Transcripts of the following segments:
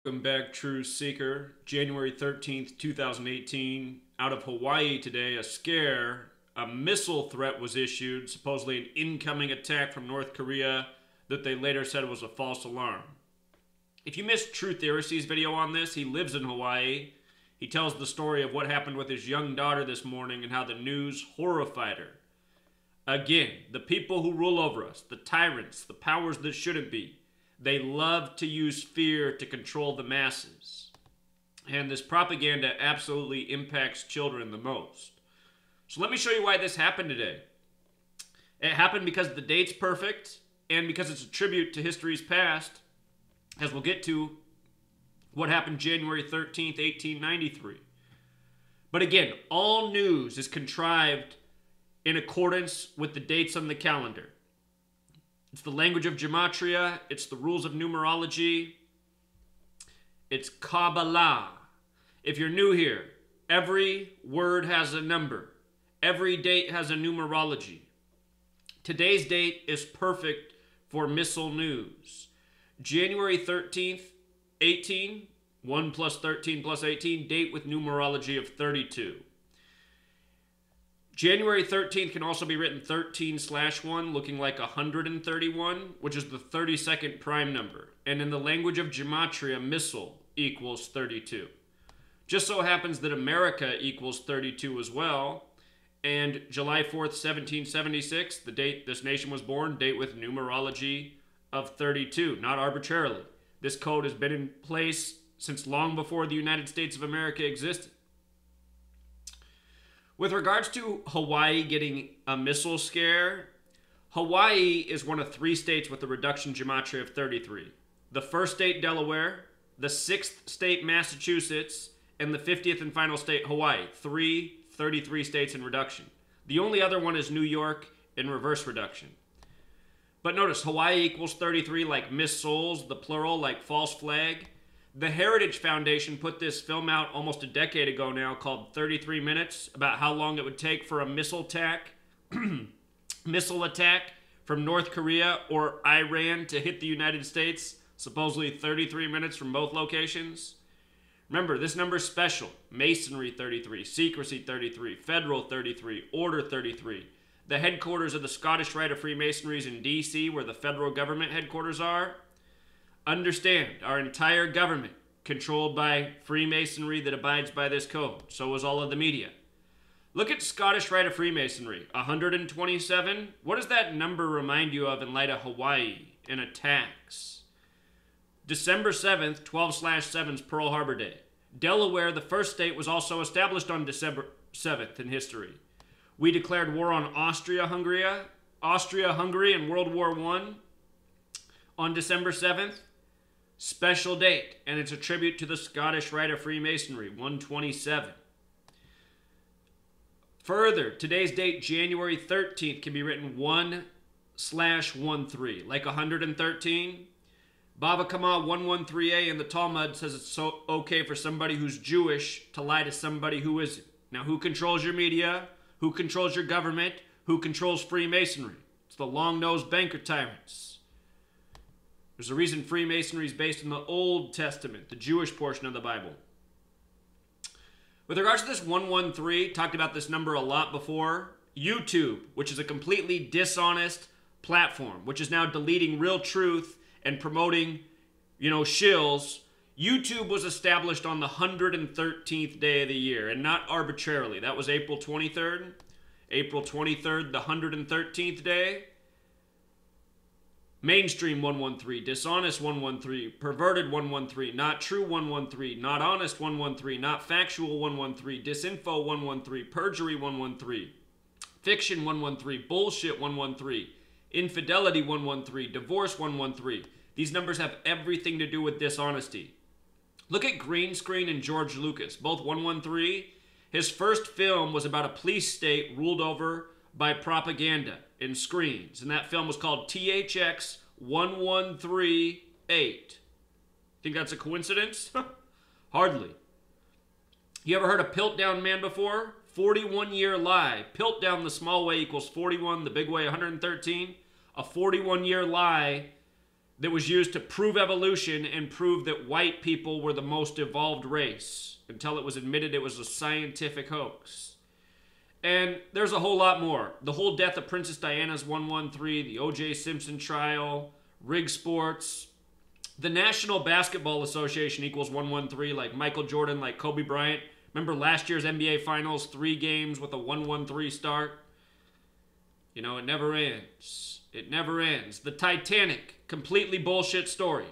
Welcome back, True Seeker. January 13th, 2018. Out of Hawaii today, a missile threat was issued, supposedly an incoming attack from North Korea that they later said was a false alarm. If you missed True Theoristy's video on this, he lives in Hawaii. He tells the story of what happened with his young daughter this morning and how the news horrified her. Again, the people who rule over us, the tyrants, the powers that shouldn't be, they love to use fear to control the masses. And this propaganda absolutely impacts children the most. So let me show you why this happened today. It happened because the date's perfect and because it's a tribute to history's past, as we'll get to what happened January 13th, 1893. But again, all news is contrived in accordance with the dates on the calendar. It's the language of gematria. It's the rules of numerology. It's Kabbalah. If you're new here, every word has a number. Every date has a numerology. Today's date is perfect for missile news. January 13th, 18, 1 plus 13 plus 18, date with numerology of 32. January 13th can also be written 13/1, looking like 131, which is the 32nd prime number. And in the language of gematria, missile equals 32. Just so happens that America equals 32 as well. And July 4th, 1776, the date this nation was born, date with numerology of 32, not arbitrarily. This code has been in place since long before the United States of America existed. With regards to Hawaii getting a missile scare, Hawaii is one of 3 states with a reduction gematria of 33. The first state, Delaware, the 6th state, Massachusetts, and the 50th and final state, Hawaii. 33 states in reduction. The only other one is New York in reverse reduction. But notice, Hawaii equals 33 like Miss Souls, the plural like false flag. The Heritage Foundation put this film out almost a decade ago now called 33 Minutes, about how long it would take for a missile attack from North Korea or Iran to hit the United States, supposedly 33 minutes from both locations. Remember, this number is special. Masonry 33, secrecy 33, federal 33, order 33. The headquarters of the Scottish Rite of Freemasonry is in D.C., where the federal government headquarters are. Understand, our entire government controlled by Freemasonry that abides by this code. So is all of the media. Look at Scottish Rite of Freemasonry, 127. What does that number remind you of in light of Hawaii and attacks? December 7th, 12/7's Pearl Harbor Day. Delaware, the first state, was also established on December 7th in history. We declared war on Austria-Hungary in World War I on December 7th. Special date, and it's a tribute to the Scottish Rite of Freemasonry, 127. Further, today's date, January 13th, can be written 1/13, like 113. Bava Kama 113a in the Talmud says it's so okay for somebody who's Jewish to lie to somebody who isn't. Now, who controls your media? Who controls your government? Who controls Freemasonry? It's the long-nosed banker tyrants. There's a reason Freemasonry is based in the Old Testament, the Jewish portion of the Bible. With regards to this 113, talked about this number a lot before. YouTube, which is a completely dishonest platform, which is now deleting real truth and promoting, shills. YouTube was established on the 113th day of the year, and not arbitrarily. That was April 23rd. April 23rd, the 113th day. Mainstream 113, dishonest 113, perverted 113, not true 113, not honest 113, not factual 113, disinfo 113, perjury 113, fiction 113, bullshit 113, infidelity 113, divorce 113. These numbers have everything to do with dishonesty. Look at Green Screen and George Lucas, both 113. His first film was about a police state ruled over by propaganda in screens, and that film was called THX 1138. Think that's a coincidence? Hardly. You ever heard of Piltdown Man before? 41-year lie. Piltdown the small way equals 41, the big way 113. A 41-year lie that was used to prove evolution and prove that white people were the most evolved race until it was admitted it was a scientific hoax. And there's a whole lot more. The whole death of Princess Diana's 113, the O.J. Simpson trial, rig sports. The National Basketball Association equals 113, like Michael Jordan, like Kobe Bryant. Remember last year's NBA Finals, 3 games with a 113 start? You know, it never ends. It never ends. The Titanic, completely bullshit story.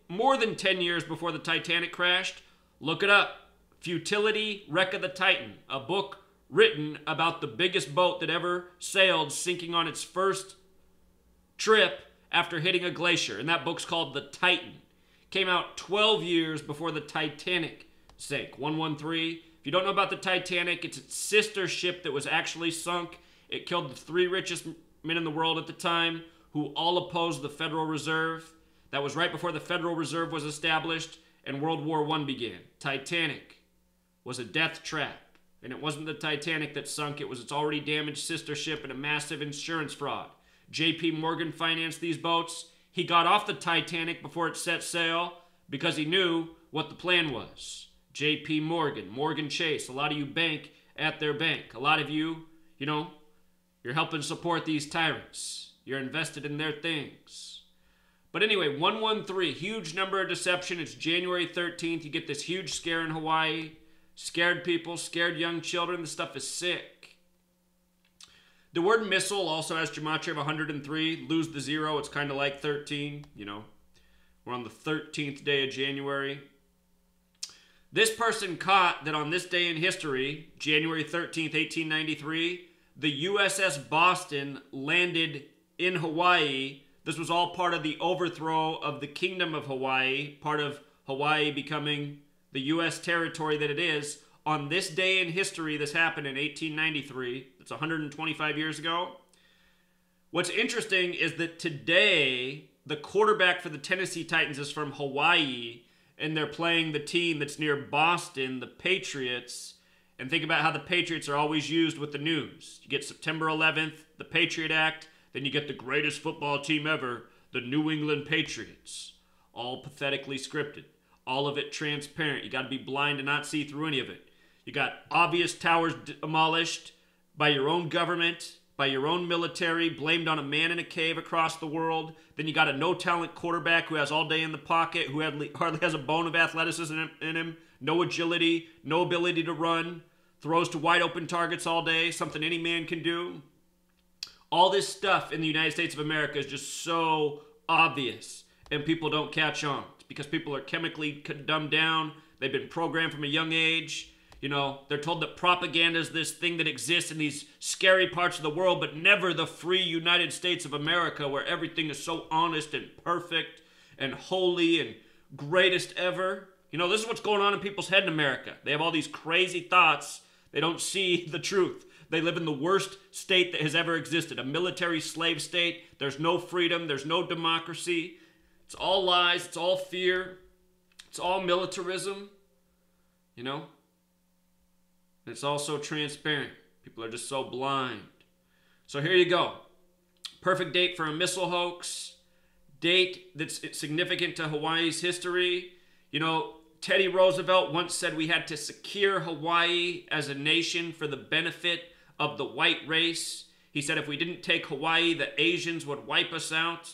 More than 10 years before the Titanic crashed, look it up. Futility, Wreck of the Titan, a book written about the biggest boat that ever sailed sinking on its first trip after hitting a glacier. And that book's called The Titan. Came out 12 years before the Titanic sank. 113. If you don't know about the Titanic, it's its sister ship that was actually sunk. It killed the 3 richest men in the world at the time, who all opposed the Federal Reserve. That was right before the Federal Reserve was established and World War I began. Titanic was a death trap. And it wasn't the Titanic that sunk. It was its already damaged sister ship and a massive insurance fraud. J.P. Morgan financed these boats. He got off the Titanic before it set sail because he knew what the plan was. J.P. Morgan, Morgan Chase. A lot of you bank at their bank. A lot of you, you know, you're helping support these tyrants. You're invested in their things. But anyway, 113, huge number of deception. It's January 13th. You get this huge scare in Hawaii. Scared people, scared young children. This stuff is sick. The word missile also has gematria of 103. Lose the 0. It's kind of like 13. You know, we're on the 13th day of January. This person caught that on this day in history, January 13th, 1893, the USS Boston landed in Hawaii. This was all part of the overthrow of the Kingdom of Hawaii, part of Hawaii becoming the U.S. territory that it is. On this day in history, this happened in 1893. It's 125 years ago. What's interesting is that today, the quarterback for the Tennessee Titans is from Hawaii, and they're playing the team that's near Boston, the Patriots. And think about how the Patriots are always used with the news. You get September 11th, the Patriot Act, then you get the greatest football team ever, the New England Patriots. All pathetically scripted. All of it transparent. You got to be blind to not see through any of it. You got obvious towers demolished by your own government, by your own military, blamed on a man in a cave across the world. Then you got a no-talent quarterback who has all day in the pocket, who hardly has a bone of athleticism in him, no agility, no ability to run, throws to wide-open targets all day, something any man can do. All this stuff in the United States of America is just so obvious, and people don't catch on. Because people are chemically dumbed down. They've been programmed from a young age. You know, they're told that propaganda is this thing that exists in these scary parts of the world, but never the free United States of America, where everything is so honest and perfect and holy and greatest ever. You know, this is what's going on in people's head in America. They have all these crazy thoughts. They don't see the truth. They live in the worst state that has ever existed, a military slave state. There's no freedom. There's no democracy. It's all lies, it's all fear, it's all militarism, you know? And it's all so transparent. People are just so blind. So here you go. Perfect date for a missile hoax. Date that's significant to Hawaii's history. You know, Teddy Roosevelt once said we had to secure Hawaii as a nation for the benefit of the white race. He said if we didn't take Hawaii, the Asians would wipe us out.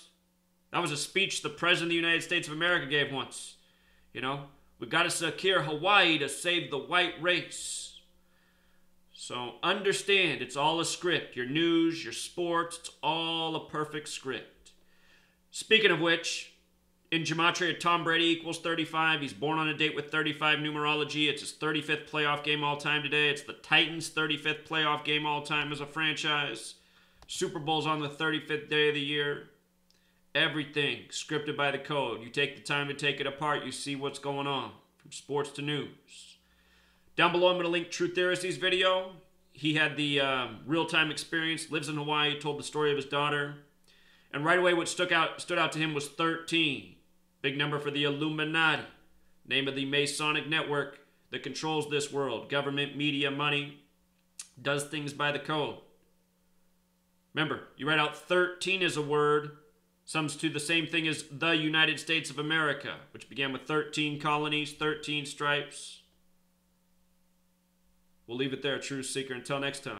That was a speech the President of the United States of America gave once. You know, we've got to secure Hawaii to save the white race. So understand, it's all a script. Your news, your sports, it's all a perfect script. Speaking of which, in gematria, Tom Brady equals 35. He's born on a date with 35 numerology. It's his 35th playoff game all time today. It's the Titans' 35th playoff game all time as a franchise. Super Bowl's on the 35th day of the year. Everything scripted by the code. You take the time to take it apart, you see what's going on, from sports to news. Down below, I'm going to link True Theoristy's video. He had the real-time experience, lives in Hawaii, told the story of his daughter. And right away, what stood out to him was 13. Big number for the Illuminati, name of the Masonic network that controls this world. Government, media, money, does things by the code. Remember, you write out 13 as a word, sums to the same thing as the United States of America, which began with 13 colonies, 13 stripes. We'll leave it there, Truth Seeker. Until next time.